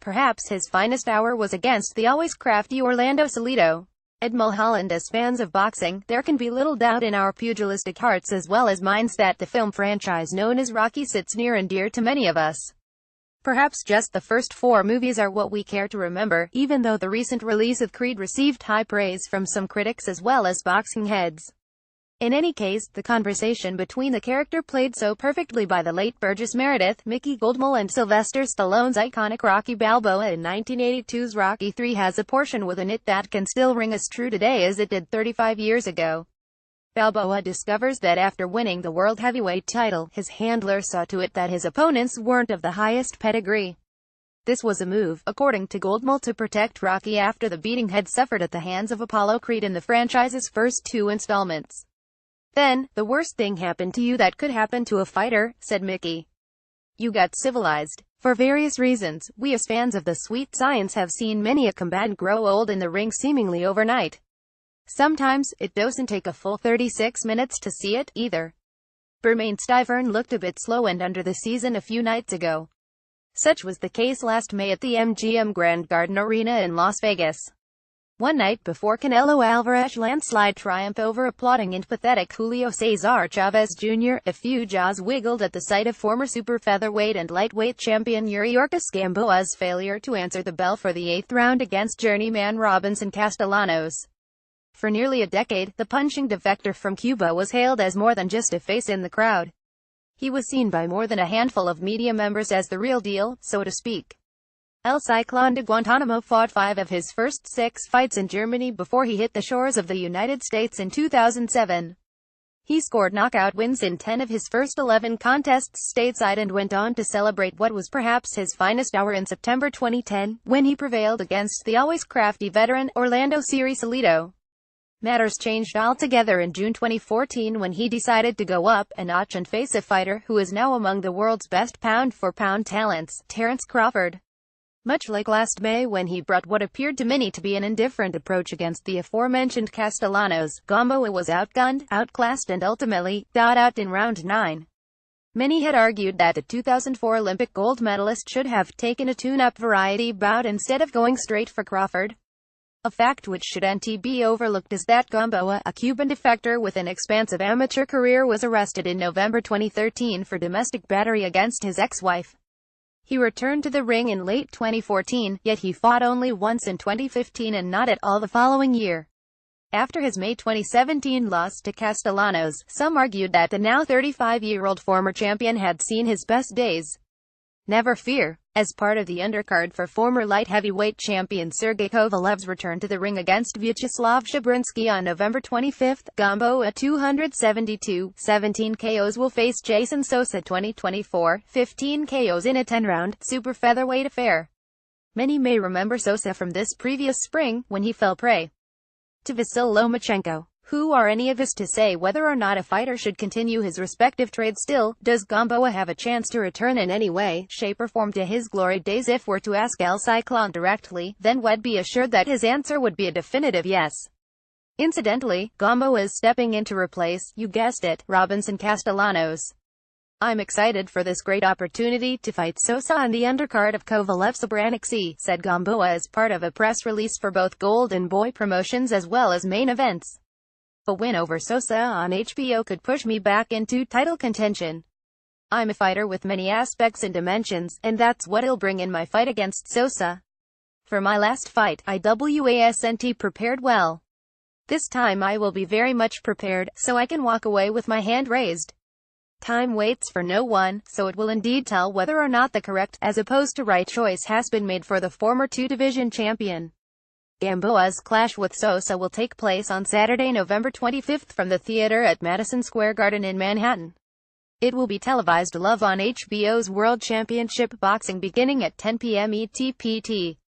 Perhaps his finest hour was against the always crafty Orlando Salido. At Mulholland As fans of boxing, there can be little doubt in our pugilistic hearts as well as minds that the film franchise known as Rocky sits near and dear to many of us. Perhaps just the first 4 movies are what we care to remember, even though the recent release of Creed received high praise from some critics as well as boxing heads. In any case, the conversation between the character played so perfectly by the late Burgess Meredith, Mickey Goldman and Sylvester Stallone's iconic Rocky Balboa in 1982's Rocky III has a portion within it that can still ring as true today as it did 35 years ago. Balboa discovers that after winning the world heavyweight title, his handler saw to it that his opponents weren't of the highest pedigree. This was a move, according to Goldman, to protect Rocky after the beating had suffered at the hands of Apollo Creed in the franchise's first 2 installments. "Then, the worst thing happened to you that could happen to a fighter," said Mickey. "You got civilized. For various reasons, we as fans of the sweet science have seen many a combatant grow old in the ring seemingly overnight. Sometimes, it doesn't take a full 36 minutes to see it, either." Bermain Stivern looked a bit slow and under the season a few nights ago. Such was the case last May at the MGM Grand Garden Arena in Las Vegas. One night before Canelo Alvarez's landslide triumph over applauding and pathetic Julio Cesar Chavez Jr., a few jaws wiggled at the sight of former super featherweight and lightweight champion Yuriorkis Gamboa's failure to answer the bell for the 8th round against journeyman Robinson Castellanos. For nearly a decade, the punching defector from Cuba was hailed as more than just a face in the crowd. He was seen by more than a handful of media members as the real deal, so to speak. El Ciclón de Guantánamo fought 5 of his first 6 fights in Germany before he hit the shores of the United States in 2007. He scored knockout wins in 10 of his first 11 contests stateside and went on to celebrate what was perhaps his finest hour in September 2010, when he prevailed against the always crafty veteran, Orlando Salido. Matters changed altogether in June 2014 when he decided to go up a notch and face a fighter who is now among the world's best pound-for-pound talents, Terence Crawford. Much like last May when he brought what appeared to many to be an indifferent approach against the aforementioned Castellanos, Gamboa was outgunned, outclassed and ultimately, out in round 9. Many had argued that the 2004 Olympic gold medalist should have taken a tune-up variety bout instead of going straight for Crawford. A fact which shouldn't be overlooked is that Gamboa, a Cuban defector with an expansive amateur career, was arrested in November 2013 for domestic battery against his ex-wife. He returned to the ring in late 2014, yet he fought only once in 2015 and not at all the following year. After his May 2017 loss to Castellanos, some argued that the now 35-year-old former champion had seen his best days. Never fear. As part of the undercard for former light heavyweight champion Sergey Kovalev's return to the ring against Vyacheslav Shabrinsky on November 25, Gamboa 272-17 KOs will face Jason Sosa 2024, 15 KOs in a 10-round, super featherweight affair. Many may remember Sosa from this previous spring, when he fell prey to Vasyl Lomachenko. Who are any of us to say whether or not a fighter should continue his respective trade still? Does Gamboa have a chance to return in any way, shape or form to his glory days? If we're to ask El Ciclón directly, then we'd be assured that his answer would be a definitive yes. Incidentally, Gamboa is stepping in to replace, you guessed it, Robinson Castellanos. "I'm excited for this great opportunity to fight Sosa on the undercard of Kovalev Shabrinsky," said Gamboa as part of a press release for both Golden Boy Promotions as well as Main Events. "A win over Sosa on HBO could push me back into title contention. I'm a fighter with many aspects and dimensions, and that's what I'll bring in my fight against Sosa. For my last fight, I wasn't prepared well. This time I will be very much prepared, so I can walk away with my hand raised. Time waits for no one, so it will indeed tell whether or not the correct, as opposed to right choice has been made for the former 2-division champion." Gamboa's clash with Sosa will take place on Saturday, November 25 from the theater at Madison Square Garden in Manhattan. It will be televised live on HBO's World Championship Boxing beginning at 10 p.m. ET PT.